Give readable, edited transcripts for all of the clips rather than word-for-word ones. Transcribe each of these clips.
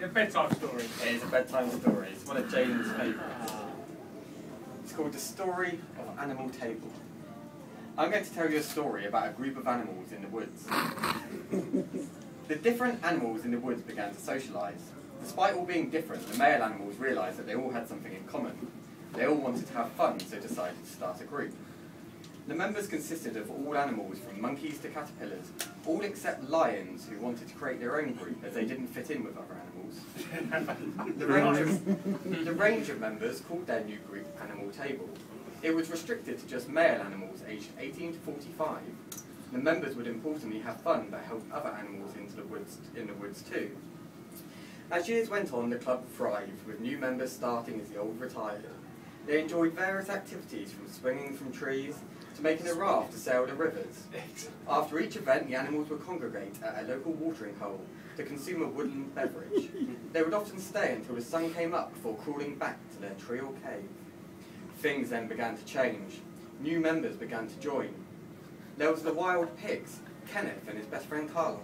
bedtime story. It is a bedtime story. It's one of Jaden's favourites. It's called The Story of Animal Table. I'm going to tell you a story about a group of animals in the woods. The different animals in the woods began to socialise. Despite all being different, the male animals realised that they all had something in common. They all wanted to have fun, so decided to start a group. The members consisted of all animals from monkeys to caterpillars, all except lions who wanted to create their own group as they didn't fit in with other animals. The range of members called their new group Animal Table. It was restricted to just male animals aged 18 to 45. The members would importantly have fun but help other animals in the woods too. As years went on, the club thrived, with new members starting as the old retired. They enjoyed various activities from swinging from trees to making a raft to sail the rivers. After each event, the animals would congregate at a local watering hole to consume a woodland beverage. They would often stay until the sun came up before crawling back to their tree or cave. Things then began to change. New members began to join. There was the wild pigs, Kenneth and his best friend Carlos.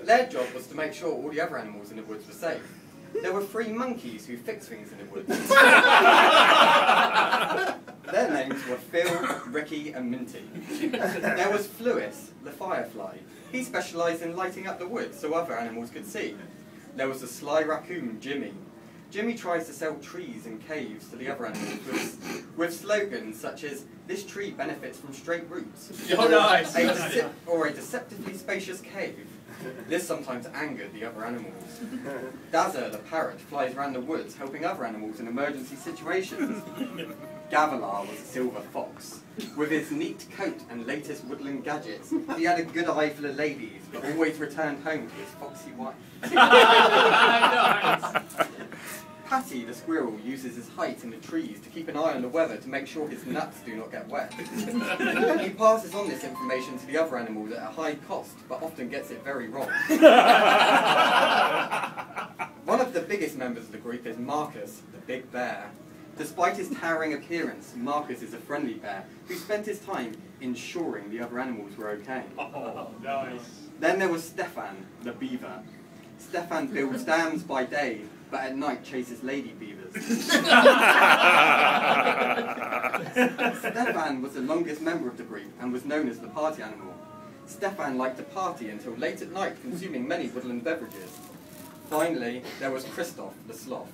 Their job was to make sure all the other animals in the woods were safe. There were 3 monkeys who fixed things in the woods. Their names were Phil, Ricky and Minty. There was Fluis, the firefly. He specialised in lighting up the woods so other animals could see. There was the sly raccoon, Jimmy. Jimmy tries to sell trees and caves to the other animals with slogans such as, "This tree benefits from straight roots," Oh, nice. or a deceptively spacious cave. This sometimes angered the other animals. Dazza, the parrot, flies around the woods helping other animals in emergency situations. Gavilar was a silver fox. With his neat coat and latest woodland gadgets, he had a good eye for the ladies, but always returned home to his foxy wife. Patty, the squirrel, uses his height in the trees to keep an eye on the weather to make sure his nuts do not get wet. He passes on this information to the other animals at a high cost, but often gets it very wrong. One of the biggest members of the group is Marcus, the big bear. Despite his towering appearance, Marcus is a friendly bear who spent his time ensuring the other animals were okay. Oh, nice. Then there was Stefan, the beaver. Stefan builds dams by day, but at night chases lady beavers. Stefan was the longest member of the group and was known as the party animal. Stefan liked to party until late at night, consuming many woodland beverages. Finally, there was Christoph, the sloth.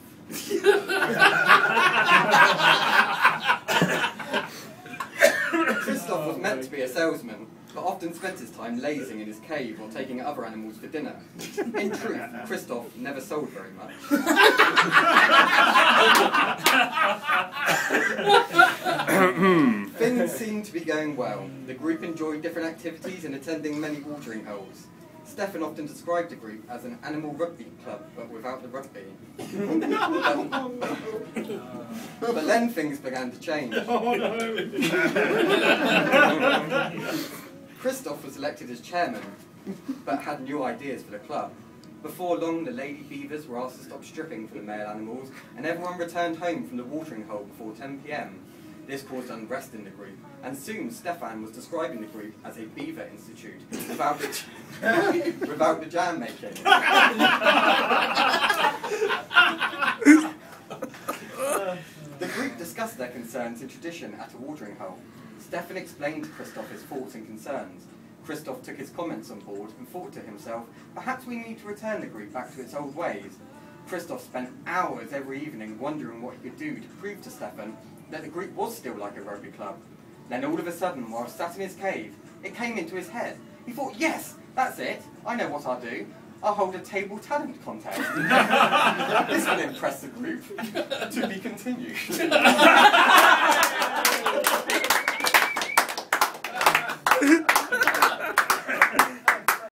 Christoph was meant to be a salesman, but often spent his time lazing in his cave or taking other animals for dinner. In truth, Christoph never sold very much. Things seemed to be going well. The group enjoyed different activities and attending many watering holes. Stefan often described the group as an animal rugby club, but without the rugby. But then things began to change. Oh, no. Christoph was elected as chairman, but had new ideas for the club. Before long, the lady beavers were asked to stop stripping for the male animals, and everyone returned home from the watering hole before 10 p.m. This caused unrest in the group, and soon Stefan was describing the group as a beaver institute without the jam making. The group discussed their concerns in tradition at a watering hole. Stefan explained to Christoph his thoughts and concerns. Christoph took his comments on board and thought to himself, perhaps we need to return the group back to its old ways. Christoph spent hours every evening wondering what he could do to prove to Stefan that the group was still like a rugby club. Then all of a sudden, while sat in his cave, it came into his head. He thought, yes, that's it, I know what I'll do. I'll hold a table talent contest. This will impress the group. To be continued.